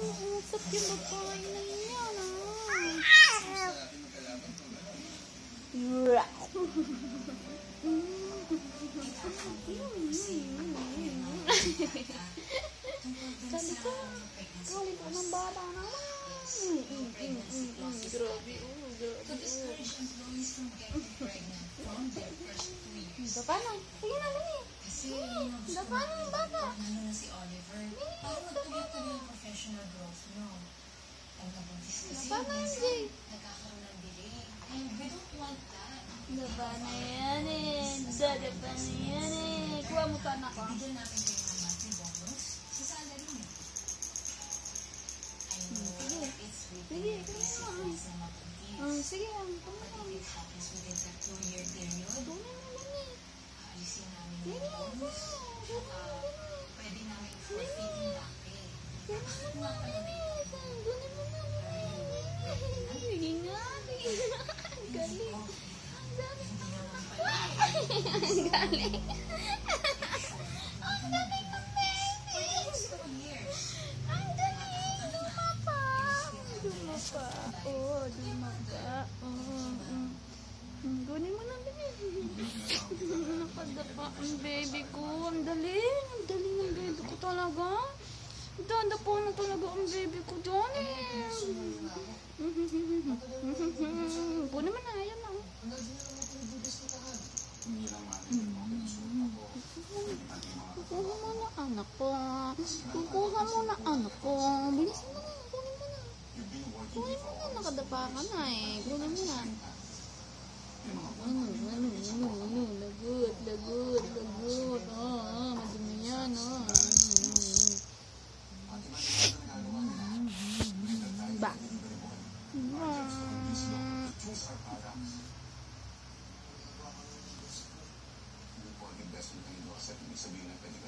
Usap yung babae na yan, Sabi ko, galing ko ng bata naman. Grabe, Dapa na. Sige na, dali. Dapa na yung bata. Si Oliver, parang nagtuloy-tuloy yung professional growth, no? Dapa na yun, Jay. Nagkakaroon ng delay. And we don't want that. Dapa na yan eh. Dapa na yan eh. Kuha mo pa na ko. Bigyan natin kayo ng monthly bonus sa salary niyo. I know it's really easy na mag-compete. Sige lang. But if it happens within that 2-year period, ayusin namin yung bonus. Pwede namin forfeit yung back pay. Bakit nga pala may Sige nga. Ang galing. Ang galing. Ang galing ng baby. Ang galing. Dumapa. Dumapa. Oh, dumapa. Gunin mo na, baby. Nakadapa ang baby ko. Ang daling. Ang daling ng baby ko talaga. Dadapa na talaga ang baby ko dyan eh. Kunin mo na. Ayan na. Kukuha mo na anak ko. Kukuha mo na anak ko. Bilisan mo na. Kunin mo na. Kunin mo na. Nakadapa ka na eh. Kunin mo na. Lagot, lagot, lagot. Madumi yan. Ba. Investment ng ilo, sabihin na pwede